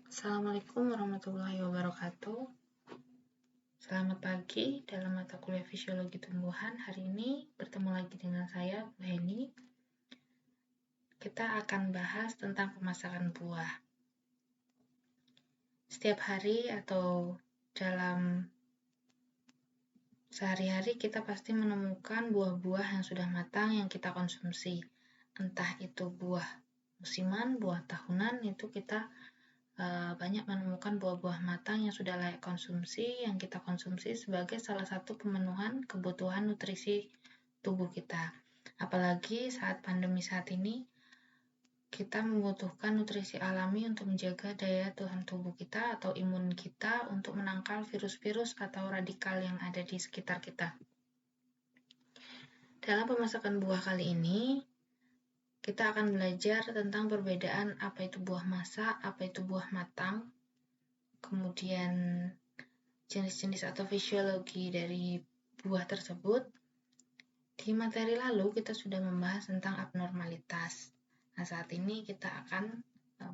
Assalamualaikum warahmatullahi wabarakatuh. Selamat pagi dalam mata kuliah Fisiologi Tumbuhan. Hari ini bertemu lagi dengan saya, Bu Heni. Kita akan bahas tentang pemasakan buah. Setiap hari atau dalam sehari-hari kita pasti menemukan buah-buah yang sudah matang yang kita konsumsi. Entah itu buah musiman, buah tahunan, itu kita banyak menemukan buah-buah matang yang sudah layak konsumsi, yang kita konsumsi sebagai salah satu pemenuhan kebutuhan nutrisi tubuh kita. Apalagi saat pandemi saat ini, kita membutuhkan nutrisi alami untuk menjaga daya tahan tubuh kita atau imun kita untuk menangkal virus-virus atau radikal yang ada di sekitar kita. Dalam pemasakan buah kali ini, kita akan belajar tentang perbedaan apa itu buah masak, apa itu buah matang, kemudian jenis-jenis atau fisiologi dari buah tersebut. Di materi lalu kita sudah membahas tentang abnormalitas. Nah, saat ini kita akan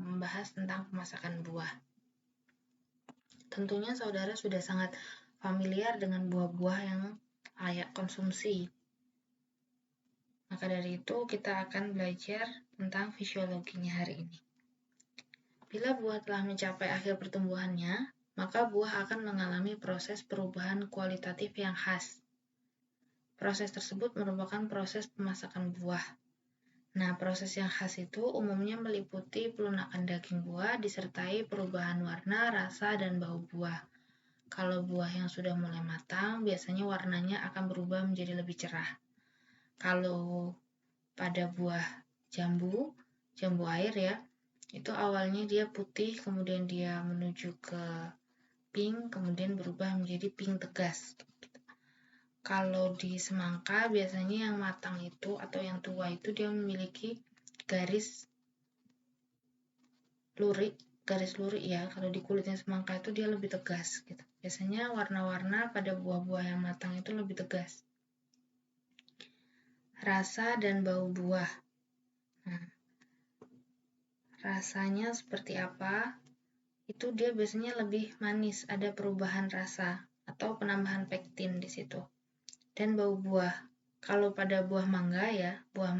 membahas tentang pemasakan buah. Tentunya saudara sudah sangat familiar dengan buah-buah yang layak konsumsi. Maka dari itu kita akan belajar tentang fisiologinya hari ini. Bila buah telah mencapai akhir pertumbuhannya, maka buah akan mengalami proses perubahan kualitatif yang khas. Proses tersebut merupakan proses pemasakan buah. Nah, proses yang khas itu umumnya meliputi pelunakan daging buah disertai perubahan warna, rasa, dan bau buah. Kalau buah yang sudah mulai matang, biasanya warnanya akan berubah menjadi lebih cerah. Kalau pada buah jambu air ya, itu awalnya dia putih, kemudian dia menuju ke pink, kemudian berubah menjadi pink tegas. Kalau di semangka, biasanya yang matang itu atau yang tua itu dia memiliki garis lurik ya. Kalau di kulitnya semangka itu dia lebih tegas gitu. Biasanya warna-warna pada buah-buah yang matang itu lebih tegas. Rasa dan bau buah. Nah, rasanya seperti apa? Itu dia biasanya lebih manis, ada perubahan rasa atau penambahan pektin di situ. Dan bau buah. Kalau pada buah mangga ya, buah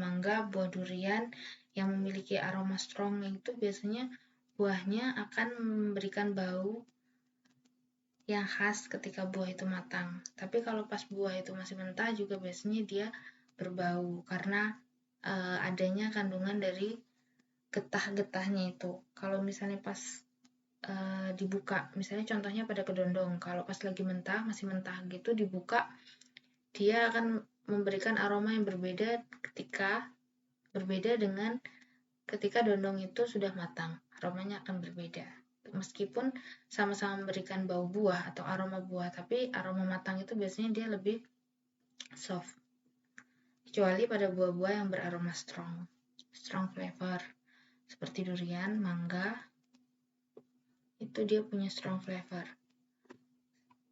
durian yang memiliki aroma strong itu biasanya buahnya akan memberikan bau yang khas ketika buah itu matang. Tapi kalau pas buah itu masih mentah juga biasanya dia berbau karena adanya kandungan dari getah-getahnya itu. Kalau misalnya pas dibuka, misalnya contohnya pada kedondong, kalau pas lagi mentah, masih mentah gitu dibuka, dia akan memberikan aroma yang berbeda dengan ketika dondong itu sudah matang. Aromanya akan berbeda. Meskipun sama-sama memberikan bau buah atau aroma buah, tapi aroma matang itu biasanya dia lebih soft. Kecuali pada buah-buah yang beraroma strong flavor. Seperti durian, mangga, itu dia punya strong flavor.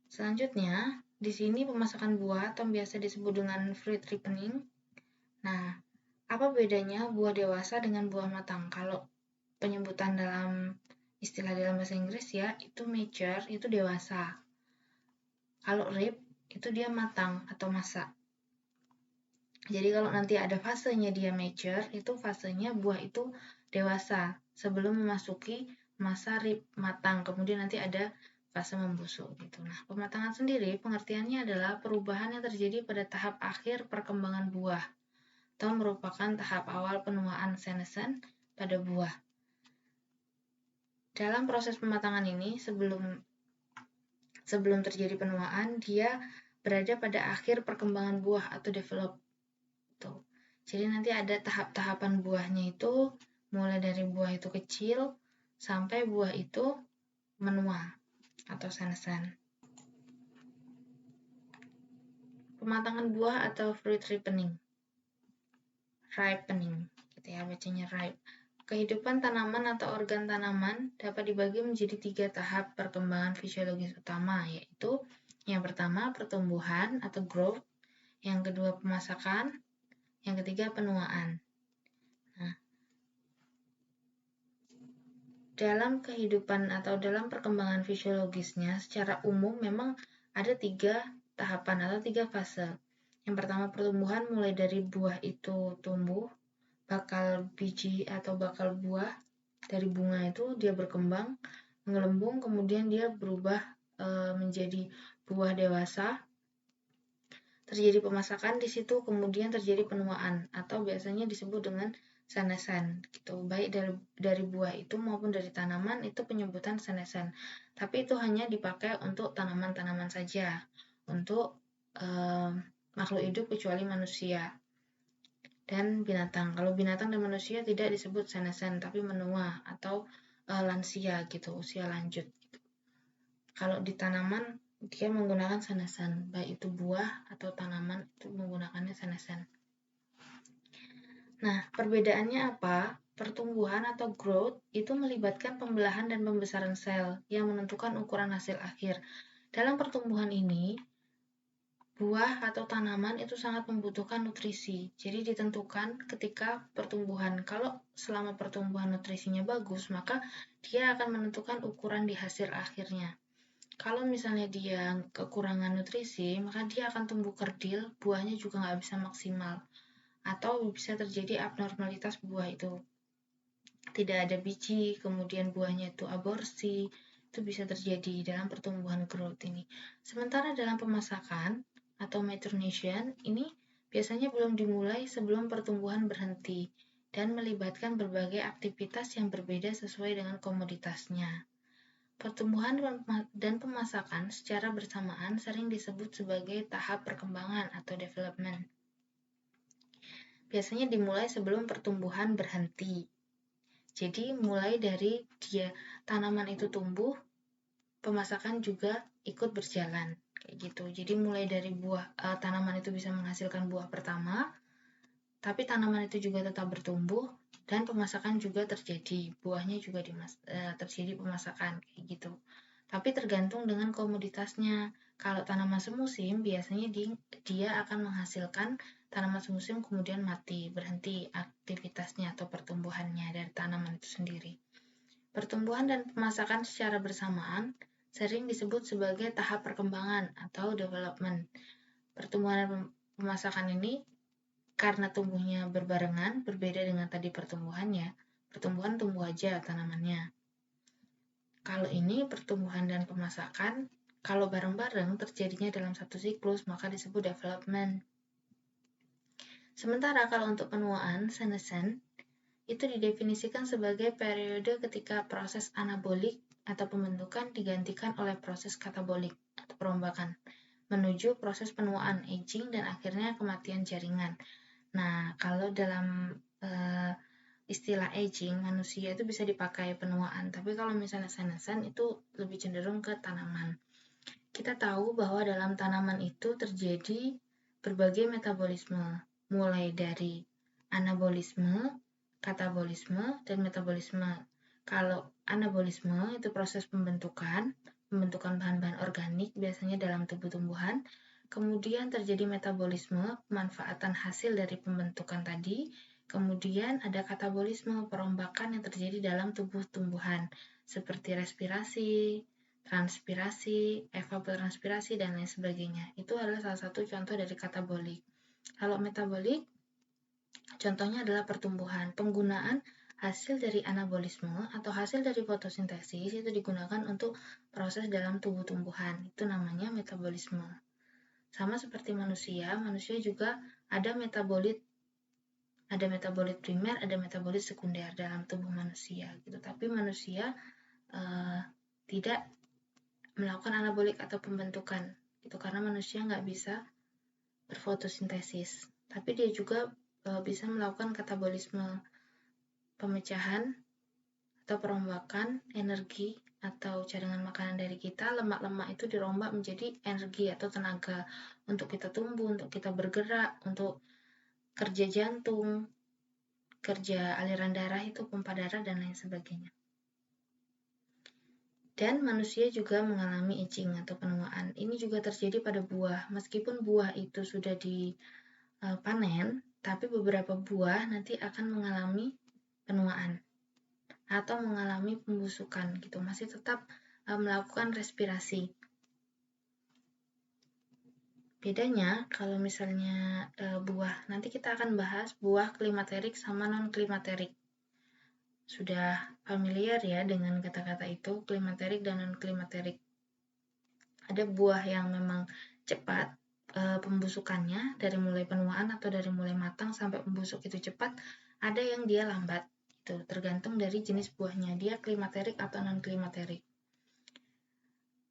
Selanjutnya, di sini pemasakan buah atau biasa disebut dengan fruit ripening. Nah, apa bedanya buah dewasa dengan buah matang? Kalau penyebutan dalam istilah dalam bahasa Inggris ya, itu mature, itu dewasa. Kalau ripe, itu dia matang atau masak. Jadi kalau nanti ada fasenya dia mature, itu fasenya buah itu dewasa sebelum memasuki masa ripe matang. Kemudian nanti ada fase membusuk gitu. Nah, pematangan sendiri pengertiannya adalah perubahan yang terjadi pada tahap akhir perkembangan buah atau merupakan tahap awal penuaan senescent pada buah. Dalam proses pematangan ini sebelum terjadi penuaan, dia berada pada akhir perkembangan buah atau develop. Tuh. Jadi nanti ada tahap-tahapan buahnya itu mulai dari buah itu kecil sampai buah itu menua atau senescent. Pematangan buah atau fruit ripening gitu ya, bacanya ripe. Kehidupan tanaman atau organ tanaman dapat dibagi menjadi 3 tahap perkembangan fisiologis utama, yaitu yang pertama pertumbuhan atau growth, yang kedua pemasakan, yang ketiga penuaan. Nah, Dalam kehidupan atau dalam perkembangan fisiologisnya, secara umum memang ada 3 tahapan atau 3 fase. Yang pertama pertumbuhan mulai dari buah itu tumbuh, bakal biji atau bakal buah dari bunga itu dia berkembang, menggelembung, kemudian dia berubah menjadi buah dewasa, terjadi pemasakan di situ, kemudian terjadi penuaan atau biasanya disebut dengan senesan gitu. Baik dari buah itu maupun dari tanaman itu penyebutan senesan. Tapi itu hanya dipakai untuk tanaman-tanaman saja, untuk makhluk hidup kecuali manusia dan binatang. Kalau binatang dan manusia tidak disebut senesan tapi menua atau lansia gitu, usia lanjut. Kalau di tanaman dia menggunakan senesan, baik itu buah atau tanaman itu menggunakannya senesan. Nah, perbedaannya apa? Pertumbuhan atau growth itu melibatkan pembelahan dan pembesaran sel yang menentukan ukuran hasil akhir. Dalam pertumbuhan ini, buah atau tanaman itu sangat membutuhkan nutrisi. Jadi ditentukan ketika pertumbuhan. Kalau selama pertumbuhan nutrisinya bagus, maka dia akan menentukan ukuran di hasil akhirnya. Kalau misalnya dia kekurangan nutrisi, maka dia akan tumbuh kerdil, buahnya juga nggak bisa maksimal. Atau bisa terjadi abnormalitas buah itu. Tidak ada biji, kemudian buahnya itu aborsi, itu bisa terjadi dalam pertumbuhan growth ini. Sementara dalam pemasakan atau maturation, ini biasanya belum dimulai sebelum pertumbuhan berhenti dan melibatkan berbagai aktivitas yang berbeda sesuai dengan komoditasnya. Pertumbuhan dan pemasakan secara bersamaan sering disebut sebagai tahap perkembangan atau development. Biasanya dimulai sebelum pertumbuhan berhenti. Jadi mulai dari dia tanaman itu tumbuh, pemasakan juga ikut berjalan kayak gitu. Jadi mulai dari tanaman itu bisa menghasilkan buah pertama, tapi tanaman itu juga tetap bertumbuh dan pemasakan juga terjadi. Buahnya juga terjadi pemasakan kayak gitu. Tapi tergantung dengan komoditasnya. Kalau tanaman semusim biasanya dia akan menghasilkan tanaman semusim kemudian mati, berhenti aktivitasnya atau pertumbuhannya dari tanaman itu sendiri. Pertumbuhan dan pemasakan secara bersamaan sering disebut sebagai tahap perkembangan atau development. Pertumbuhan dan pemasakan ini karena tumbuhnya berbarengan, berbeda dengan tadi pertumbuhannya. Pertumbuhan tumbuh aja tanamannya. Kalau ini pertumbuhan dan pemasakan, kalau bareng-bareng terjadinya dalam satu siklus, maka disebut development. Sementara kalau untuk penuaan, senescent, itu didefinisikan sebagai periode ketika proses anabolik atau pembentukan digantikan oleh proses katabolik atau perombakan, menuju proses penuaan, aging, dan akhirnya kematian jaringan. Nah, kalau dalam istilah aging, manusia itu bisa dipakai penuaan, tapi kalau misalnya senescent itu lebih cenderung ke tanaman. Kita tahu bahwa dalam tanaman itu terjadi berbagai metabolisme, mulai dari anabolisme, katabolisme, dan metabolisme. Kalau anabolisme itu proses pembentukan bahan-bahan organik biasanya dalam tubuh tumbuhan, kemudian terjadi metabolisme, pemanfaatan hasil dari pembentukan tadi, kemudian ada katabolisme, perombakan yang terjadi dalam tubuh tumbuhan, seperti respirasi, transpirasi, evapotranspirasi, dan lain sebagainya. Itu adalah salah satu contoh dari katabolik. Kalau metabolik, contohnya adalah pertumbuhan. Penggunaan hasil dari anabolisme atau hasil dari fotosintesis itu digunakan untuk proses dalam tubuh tumbuhan. Itu namanya metabolisme. Sama seperti manusia juga ada metabolit primer, ada metabolit sekunder dalam tubuh manusia gitu. Tapi manusia tidak melakukan anabolik atau pembentukan itu karena manusia nggak bisa berfotosintesis. Tapi dia juga bisa melakukan katabolisme, pemecahan atau perombakan energi atau cadangan makanan dari kita. Lemak-lemak itu dirombak menjadi energi atau tenaga untuk kita tumbuh, untuk kita bergerak, untuk kerja jantung, kerja aliran darah itu, pompa darah, dan lain sebagainya. Dan manusia juga mengalami aging atau penuaan. Ini juga terjadi pada buah. Meskipun buah itu sudah dipanen, tapi beberapa buah nanti akan mengalami penuaan. atau mengalami pembusukan gitu, masih tetap melakukan respirasi. Bedanya kalau misalnya buah, nanti kita akan bahas buah klimaterik sama non-klimaterik. Sudah familiar ya dengan kata-kata itu, klimaterik dan non-klimaterik. Ada buah yang memang cepat pembusukannya, dari mulai penuaan atau dari mulai matang sampai pembusuk itu cepat. Ada yang dia lambat, itu tergantung dari jenis buahnya, dia klimaterik atau non-klimaterik.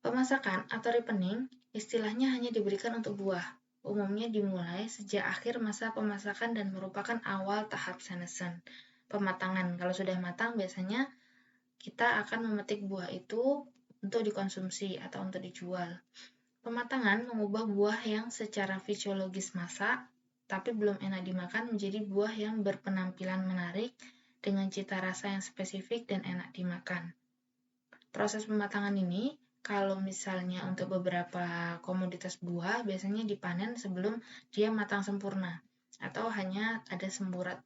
Pemasakan atau ripening istilahnya hanya diberikan untuk buah. Umumnya dimulai sejak akhir masa pemasakan dan merupakan awal tahap senescent. Pematangan, kalau sudah matang biasanya kita akan memetik buah itu untuk dikonsumsi atau untuk dijual. Pematangan mengubah buah yang secara fisiologis masak, tapi belum enak dimakan menjadi buah yang berpenampilan menarik dengan cita rasa yang spesifik dan enak dimakan. Proses pematangan ini, kalau misalnya untuk beberapa komoditas buah, biasanya dipanen sebelum dia matang sempurna, atau hanya ada semburat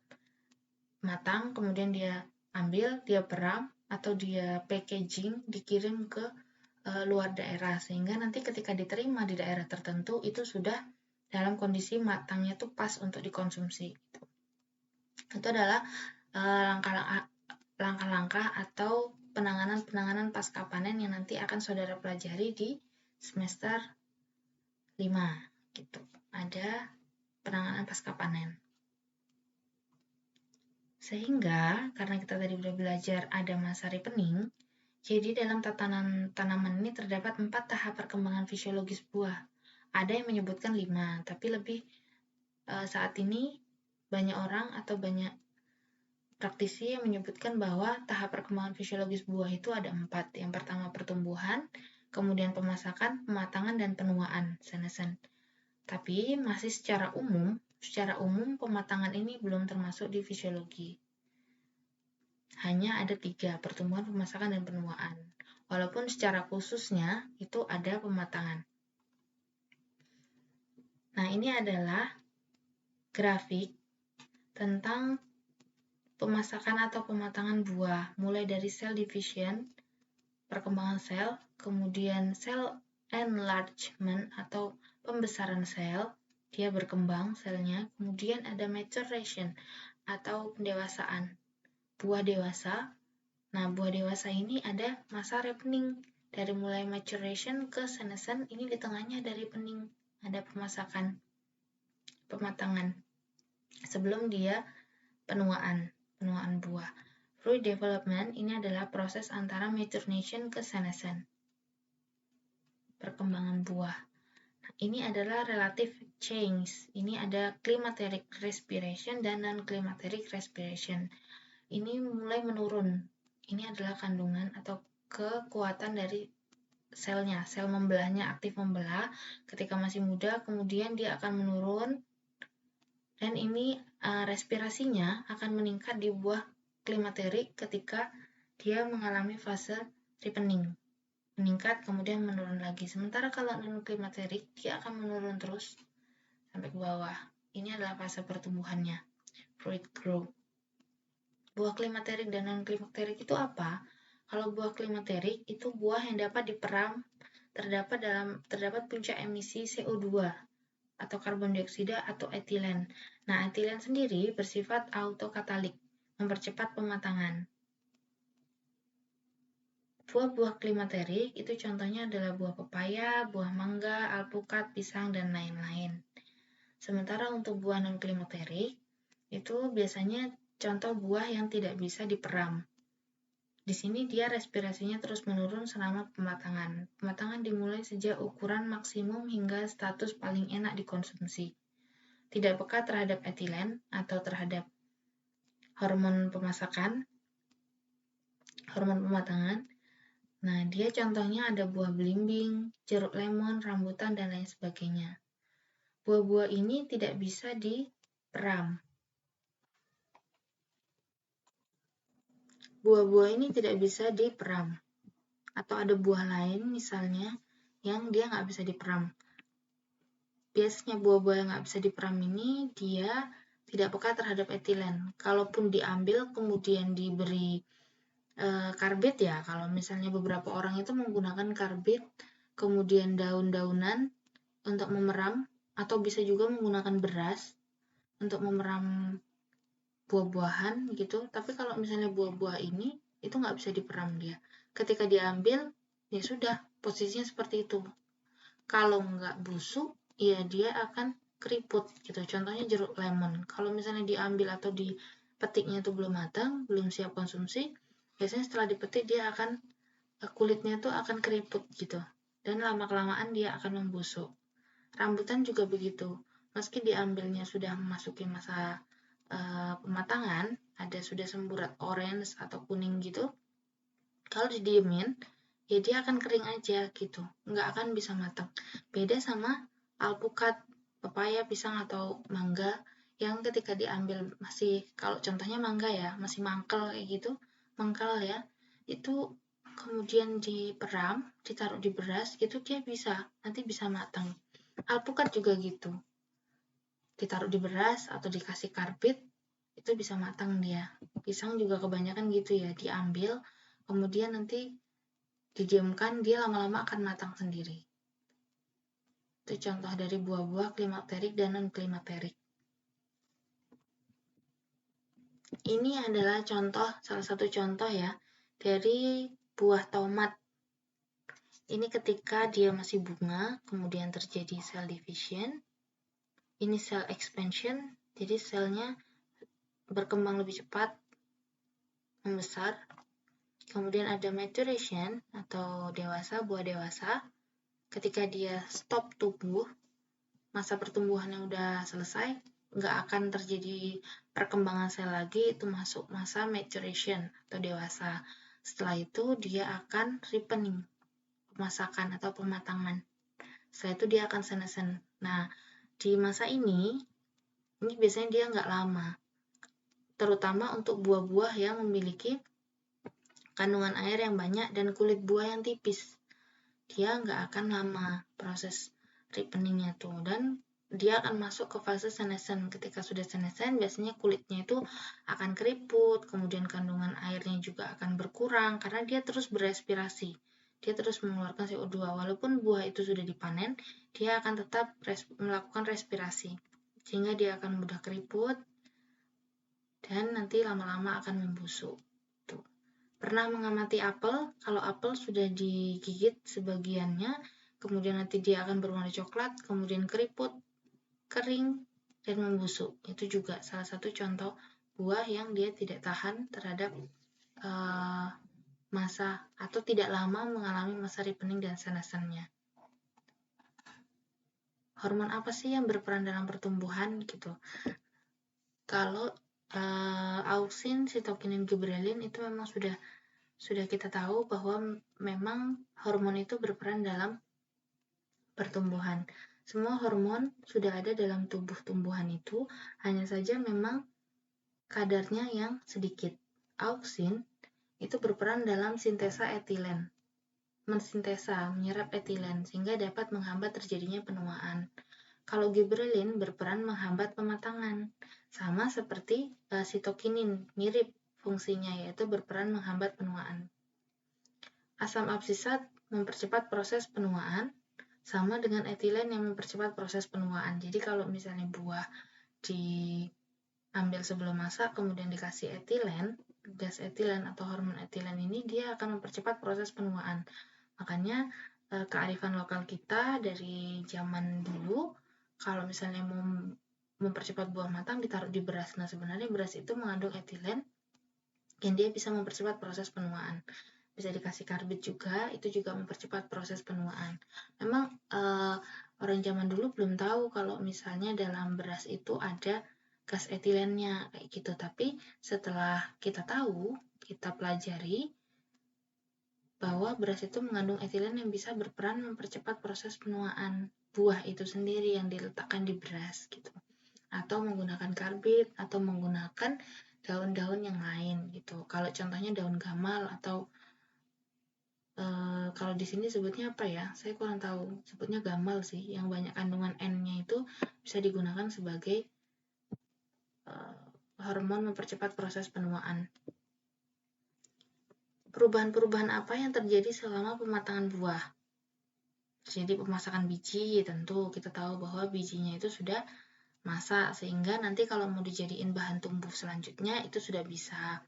matang, kemudian dia ambil, dia peram, atau dia packaging, dikirim ke luar daerah, sehingga nanti ketika diterima di daerah tertentu, itu sudah dalam kondisi matangnya itu pas untuk dikonsumsi. Itu adalah langkah-langkah atau penanganan pasca panen yang nanti akan saudara pelajari di semester 5 gitu. Ada penanganan pasca panen. Sehingga karena kita tadi sudah belajar ada masa ripening, jadi dalam tatanan tanaman ini terdapat 4 tahap perkembangan fisiologis buah. Ada yang menyebutkan 5, tapi lebih saat ini banyak orang atau banyak praktisi yang menyebutkan bahwa tahap perkembangan fisiologis buah itu ada 4. Yang pertama pertumbuhan, kemudian pemasakan, pematangan, dan penuaan, senescent. Tapi masih secara umum pematangan ini belum termasuk di fisiologi. Hanya ada 3, pertumbuhan, pemasakan, dan penuaan. Walaupun secara khususnya itu ada pematangan. Nah, ini adalah grafik tentang pemasakan atau pematangan buah, mulai dari cell division, perkembangan sel, kemudian cell enlargement atau pembesaran sel, dia berkembang selnya, kemudian ada maturation atau pendewasaan, buah dewasa. Nah, buah dewasa ini ada masa ripening, dari mulai maturation ke senescent, ini di tengahnya ada ripening, ada pemasakan, pematangan, sebelum dia penuaan buah. Fruit development ini adalah proses antara maturation ke senescent, perkembangan buah. Nah, ini adalah relative change. Ini ada climateric respiration dan non-climateric respiration. Ini mulai menurun. Ini adalah kandungan atau kekuatan dari selnya. Sel membelahnya aktif membelah ketika masih muda, kemudian dia akan menurun. Dan ini respirasinya akan meningkat di buah klimaterik ketika dia mengalami fase ripening, meningkat kemudian menurun lagi. Sementara kalau non-klimaterik dia akan menurun terus sampai ke bawah. Ini adalah fase pertumbuhannya, fruit grow. Buah klimaterik dan non-klimaterik itu apa? Kalau buah klimaterik itu buah yang dapat diperam, terdapat puncak emisi CO2 atau karbon dioksida atau etilen. Nah, etilen sendiri bersifat autokatalik, mempercepat pematangan. Buah-buah klimaterik itu contohnya adalah buah pepaya, buah mangga, alpukat, pisang, dan lain-lain. Sementara untuk buah non-klimaterik, itu biasanya contoh buah yang tidak bisa diperam. Di sini dia respirasinya terus menurun selama pematangan. Pematangan dimulai sejak ukuran maksimum hingga status paling enak dikonsumsi. Tidak peka terhadap etilen atau terhadap hormon pemasakan, hormon pematangan. Nah, dia contohnya ada buah belimbing, jeruk lemon, rambutan, dan lain sebagainya. Buah-buah ini tidak bisa diperam. Buah-buah ini tidak bisa diperam. Atau ada buah lain misalnya yang dia nggak bisa diperam. Biasanya buah-buah yang nggak bisa diperam ini dia tidak peka terhadap etilen. Kalaupun diambil kemudian diberi karbit ya. Kalau misalnya beberapa orang itu menggunakan karbit, kemudian daun-daunan untuk memeram, atau bisa juga menggunakan beras untuk memeram buah-buahan gitu. Tapi kalau misalnya buah-buah ini itu nggak bisa diperam dia. Ketika diambil, ya sudah, posisinya seperti itu. Kalau nggak busuk, ya dia akan keriput gitu. Contohnya jeruk lemon. Kalau misalnya diambil atau dipetiknya itu belum matang, belum siap konsumsi, biasanya setelah dipetik dia akan kulitnya itu akan keriput gitu. Dan lama-kelamaan dia akan membusuk. Rambutan juga begitu. Meski diambilnya sudah memasuki masa pematangan, ada sudah semburat orange atau kuning gitu, kalau didiemin, ya dia akan kering aja gitu, nggak akan bisa matang. Beda sama alpukat, pepaya, pisang, atau mangga yang ketika diambil masih, kalau contohnya mangga ya, masih mangkel kayak gitu, mangkal ya, itu kemudian diperam, ditaruh di beras, gitu dia bisa, nanti bisa matang. Alpukat juga gitu, ditaruh di beras atau dikasih karbit, itu bisa matang dia. Pisang juga kebanyakan gitu ya, diambil, kemudian nanti didiamkan, dia lama-lama akan matang sendiri. Itu contoh dari buah-buah klimakterik dan non-klimakterik. Ini adalah salah satu contoh ya, dari buah tomat. Ini ketika dia masih bunga, kemudian terjadi cell division. Ini cell expansion, jadi selnya berkembang lebih cepat, membesar. Kemudian ada maturation atau dewasa, buah dewasa. Ketika dia stop tumbuh, masa pertumbuhannya udah selesai, nggak akan terjadi perkembangan sel lagi, itu masuk masa maturation atau dewasa. Setelah itu dia akan ripening, pemasakan atau pematangan. Setelah itu dia akan senescent. Nah, di masa ini biasanya dia nggak lama, terutama untuk buah-buah yang memiliki kandungan air yang banyak dan kulit buah yang tipis. Dia nggak akan lama proses ripeningnya tuh, dan dia akan masuk ke fase senescent. Ketika sudah senescent, biasanya kulitnya itu akan keriput, kemudian kandungan airnya juga akan berkurang karena dia terus berespirasi. Dia terus mengeluarkan CO2. Walaupun buah itu sudah dipanen, dia akan tetap melakukan respirasi. Sehingga dia akan mudah keriput dan nanti lama-lama akan membusuk. Tuh. Pernah mengamati apel? Kalau apel sudah digigit sebagiannya, kemudian nanti dia akan berwarna coklat, kemudian keriput, kering, dan membusuk. Itu juga salah satu contoh buah yang dia tidak tahan terhadap masa atau tidak lama mengalami masa ripening dan senescennya. Hormon apa sih yang berperan dalam pertumbuhan gitu? Kalau auksin, sitokinin, giberelin itu memang sudah kita tahu bahwa memang hormon itu berperan dalam pertumbuhan. Semua hormon sudah ada dalam tubuh tumbuhan itu, hanya saja memang kadarnya yang sedikit. Auksin itu berperan dalam sintesa etilen, menyerap etilen sehingga dapat menghambat terjadinya penuaan. Kalau giberelin berperan menghambat pematangan, sama seperti sitokinin, mirip fungsinya, yaitu berperan menghambat penuaan. Asam absisat mempercepat proses penuaan, sama dengan etilen yang mempercepat proses penuaan. Jadi kalau misalnya buah diambil sebelum masak, kemudian dikasih etilen, gas etilen atau hormon etilen ini, dia akan mempercepat proses penuaan. Makanya kearifan lokal kita dari zaman dulu, kalau misalnya mau mempercepat buah matang, ditaruh di beras. Nah, sebenarnya beras itu mengandung etilen yang dia bisa mempercepat proses penuaan. Bisa dikasih karbit juga, itu juga mempercepat proses penuaan. Memang orang zaman dulu belum tahu kalau misalnya dalam beras itu ada gas etilennya kayak gitu. Tapi setelah kita tahu, kita pelajari bahwa beras itu mengandung etilen yang bisa berperan mempercepat proses penuaan buah itu sendiri yang diletakkan di beras gitu. Atau menggunakan karbit atau menggunakan daun-daun yang lain gitu. Kalau contohnya daun gamal atau kalau di sini sebutnya apa ya? Saya kurang tahu. Sebutnya gamal sih, yang banyak kandungan N-nya itu bisa digunakan sebagai hormon mempercepat proses penuaan. perubahan-perubahan apa yang terjadi selama pematangan buah? Jadi pemasakan biji, tentu kita tahu bahwa bijinya itu sudah masak, sehingga nanti kalau mau dijadiin bahan tumbuh selanjutnya itu sudah bisa.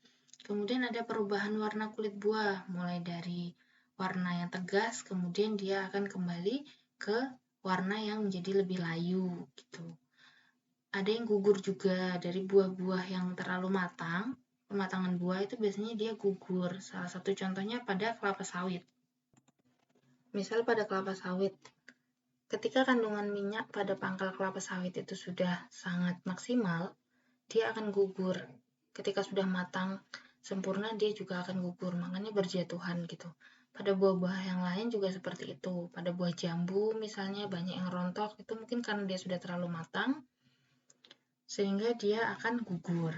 Kemudian ada perubahan warna kulit buah, mulai dari warna yang tegas, kemudian dia akan kembali ke warna yang menjadi lebih layu gitu. Ada yang gugur juga dari buah-buah yang terlalu matang. Pematangan buah itu biasanya dia gugur. Salah satu contohnya pada kelapa sawit. Misal pada kelapa sawit, ketika kandungan minyak pada pangkal kelapa sawit itu sudah sangat maksimal, dia akan gugur. Ketika sudah matang sempurna, dia juga akan gugur, makanya berjatuhan gitu. Pada buah-buah yang lain juga seperti itu. Pada buah jambu misalnya banyak yang rontok, itu mungkin karena dia sudah terlalu matang, sehingga dia akan gugur.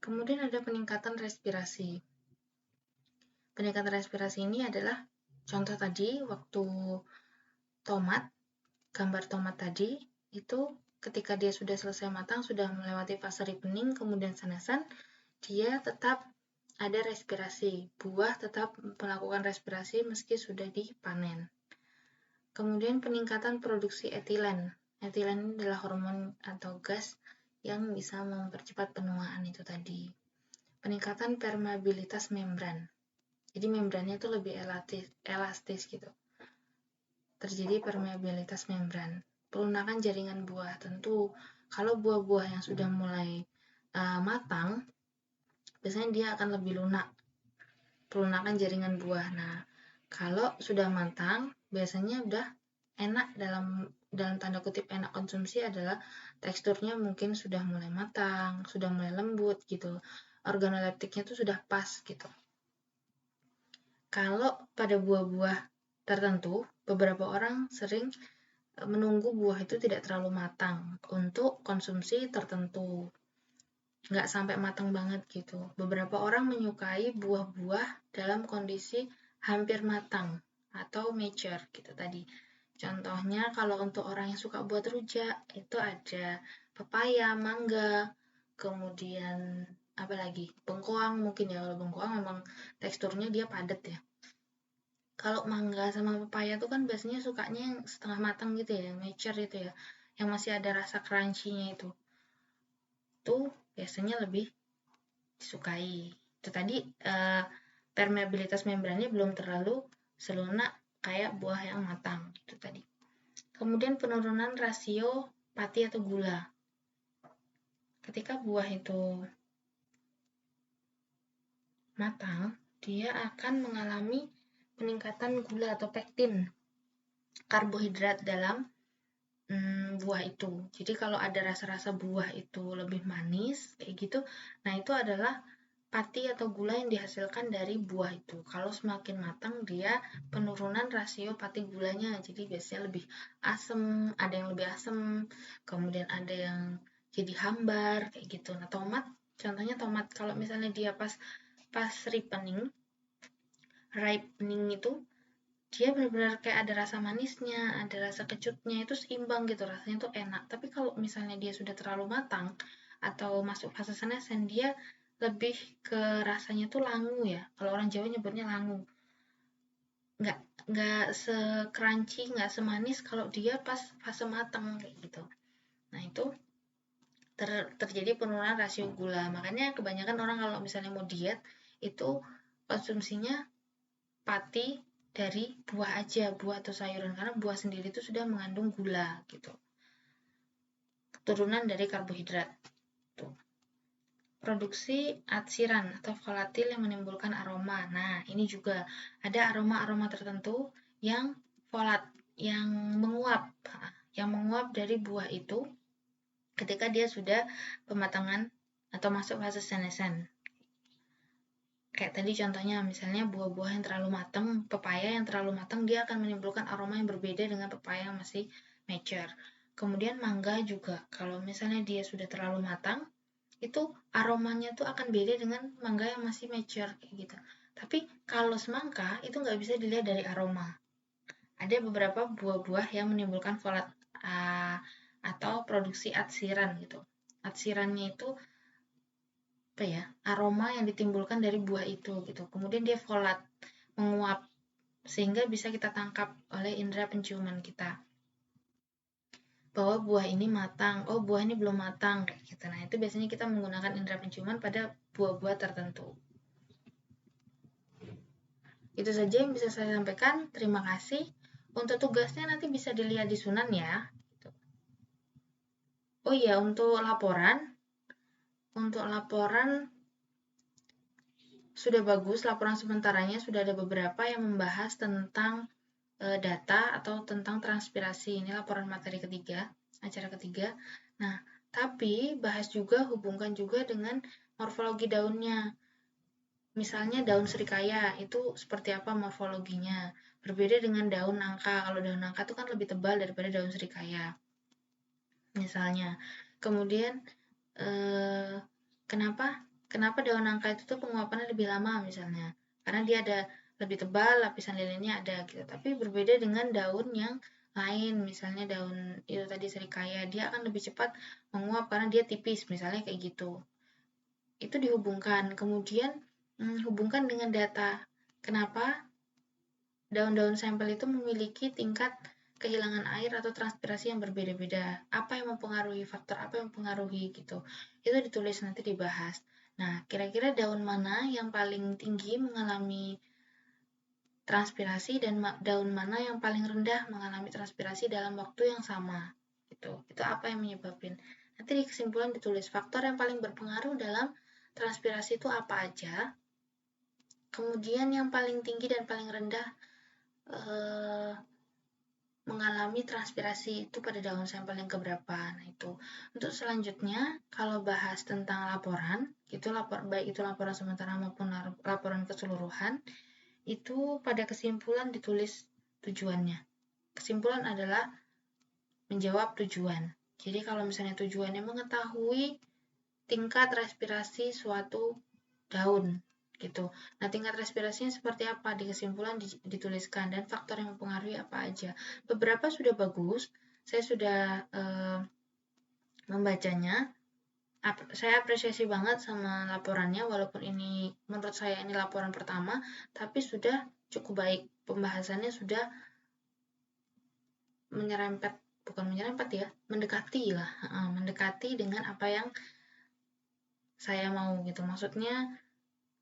Kemudian ada peningkatan respirasi. Peningkatan respirasi ini adalah contoh tadi waktu tomat, gambar tomat tadi, itu ketika dia sudah selesai matang, sudah melewati fase ripening, kemudian senesan, dia tetap ada respirasi. Buah tetap melakukan respirasi meski sudah dipanen. Kemudian peningkatan produksi etilen. Etilen adalah hormon atau gas yang bisa mempercepat penuaan itu tadi. Peningkatan permeabilitas membran. Jadi membrannya itu lebih elastis gitu. Terjadi permeabilitas membran. Pelunakan jaringan buah. Tentu kalau buah-buah yang sudah mulai matang, biasanya dia akan lebih lunak. Pelunakan jaringan buah. Nah, kalau sudah matang, biasanya udah enak, dalam tanda kutip enak konsumsi adalah teksturnya mungkin sudah mulai matang, sudah mulai lembut gitu. Organoleptiknya itu sudah pas gitu. Kalau pada buah-buah tertentu, beberapa orang sering menunggu buah itu tidak terlalu matang untuk konsumsi tertentu. Nggak sampai matang banget gitu. Beberapa orang menyukai buah-buah dalam kondisi hampir matang atau mature gitu tadi. Contohnya kalau untuk orang yang suka buat rujak, itu ada pepaya, mangga, kemudian apa lagi? Bengkoang mungkin ya. Kalau bengkoang memang teksturnya dia padat ya. Kalau mangga sama pepaya tuh kan biasanya sukanya yang setengah matang gitu ya, yang mature itu ya, yang masih ada rasa crunchy-nya itu. Tuh biasanya lebih disukai. Itu tadi permeabilitas membrannya belum terlalu selunak kayak buah yang matang itu tadi. Kemudian penurunan rasio pati atau gula. Ketika buah itu matang, dia akan mengalami peningkatan gula atau pektin, karbohidrat dalam buah itu. Jadi kalau ada rasa-rasa buah itu lebih manis kayak gitu, nah itu adalah pati atau gula yang dihasilkan dari buah itu. Kalau semakin matang dia penurunan rasio pati gulanya, jadi biasanya lebih asam, ada yang lebih asam, kemudian ada yang jadi hambar kayak gitu. Nah tomat, contohnya tomat kalau misalnya dia pas ripening itu dia benar-benar kayak ada rasa manisnya, ada rasa kecutnya, itu seimbang gitu, rasanya tuh enak. Tapi kalau misalnya dia sudah terlalu matang atau masuk fase senesan, dia lebih ke rasanya tuh langu ya. Kalau orang Jawa nyebutnya langu. Nggak se-crunchy, nggak semanis kalau dia pas fase matang kayak gitu. Nah itu terjadi penurunan rasio gula. Makanya kebanyakan orang kalau misalnya mau diet, itu konsumsinya pati dari buah aja, buah atau sayuran, karena buah sendiri itu sudah mengandung gula gitu. Turunan dari karbohidrat. Tuh. Produksi atsiran atau volatil yang menimbulkan aroma. Nah, ini juga ada aroma-aroma tertentu yang volat, yang menguap dari buah itu ketika dia sudah pematangan atau masuk fase senesan. Kayak tadi contohnya misalnya buah-buah yang terlalu matang, pepaya yang terlalu matang dia akan menimbulkan aroma yang berbeda dengan pepaya yang masih mature. Kemudian mangga juga, kalau misalnya dia sudah terlalu matang, itu aromanya tuh akan beda dengan mangga yang masih mature kayak gitu. Tapi kalau semangka itu nggak bisa dilihat dari aroma. Ada beberapa buah-buah yang menimbulkan volat atau produksi atsiran gitu. Atsirannya itu aroma yang ditimbulkan dari buah itu gitu. Kemudian dia volat. menguap sehingga bisa kita tangkap oleh indera penciuman kita bahwa buah ini matang, oh buah ini belum matang kayak gitu. Nah, itu biasanya kita menggunakan indera penciuman pada buah-buah tertentu. Itu saja yang bisa saya sampaikan. Terima kasih. Untuk tugasnya nanti bisa dilihat di Sunan ya. Oh iya, untuk laporan sudah bagus, laporan sementaranya sudah ada beberapa yang membahas tentang data atau tentang transpirasi. Ini laporan materi ketiga, acara ketiga. Nah, tapi hubungkan juga dengan morfologi daunnya. Misalnya daun serikaya, itu seperti apa morfologinya. Berbeda dengan daun nangka. Kalau daun nangka itu kan lebih tebal daripada daun serikaya. Misalnya. Kemudian, kenapa daun nangka itu tuh penguapannya lebih lama misalnya. Karena dia ada lebih tebal, lapisan lilinnya ada gitu. Tapi berbeda dengan daun yang lain, misalnya daun itu tadi serikaya, dia akan lebih cepat menguap karena dia tipis, misalnya kayak gitu. Itu dihubungkan. Kemudian hubungkan dengan data. Kenapa daun-daun sampel itu memiliki tingkat kehilangan air atau transpirasi yang berbeda-beda. Apa yang mempengaruhi, faktor apa yang mempengaruhi gitu. Itu ditulis nanti dibahas. Nah, kira-kira daun mana yang paling tinggi mengalami transpirasi dan daun mana yang paling rendah mengalami transpirasi dalam waktu yang sama. Gitu. Itu apa yang menyebabkan. Nanti di kesimpulan ditulis faktor yang paling berpengaruh dalam transpirasi itu apa aja. Kemudian yang paling tinggi dan paling rendah mengalami transpirasi itu pada daun sampel yang keberapa. Nah, itu. Untuk selanjutnya, kalau bahas tentang laporan, baik itu laporan sementara maupun laporan keseluruhan, itu pada kesimpulan ditulis tujuannya. Kesimpulan adalah menjawab tujuan. Jadi kalau misalnya tujuannya mengetahui tingkat respirasi suatu daun gitu. Nah, tingkat respirasinya seperti apa di kesimpulan dituliskan dan faktor yang mempengaruhi apa aja. Beberapa sudah bagus, saya sudah membacanya. Saya apresiasi banget sama laporannya, walaupun ini menurut saya ini laporan pertama, tapi sudah cukup baik. Pembahasannya sudah mendekati dengan apa yang saya mau gitu. Maksudnya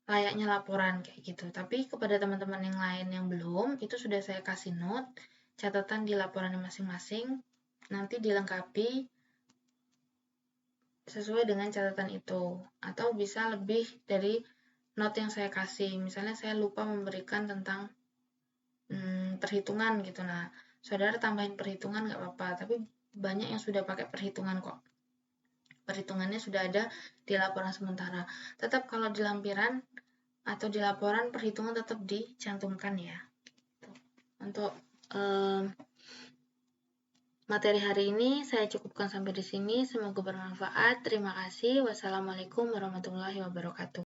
layaknya laporan kayak gitu. Tapi kepada teman-teman yang lain yang belum, itu sudah saya kasih note, catatan di laporannya masing-masing, nanti dilengkapi sesuai dengan catatan itu. Atau bisa lebih dari note yang saya kasih. Misalnya saya lupa memberikan tentang perhitungan gitu. Nah, saudara tambahin perhitungan nggak apa-apa, tapi banyak yang sudah pakai perhitungan kok. Perhitungannya sudah ada di laporan sementara. Tetap kalau di lampiran atau di laporan perhitungan tetap dicantumkan ya. Untuk materi hari ini saya cukupkan sampai di sini. Semoga bermanfaat. Terima kasih. Wassalamualaikum warahmatullahi wabarakatuh.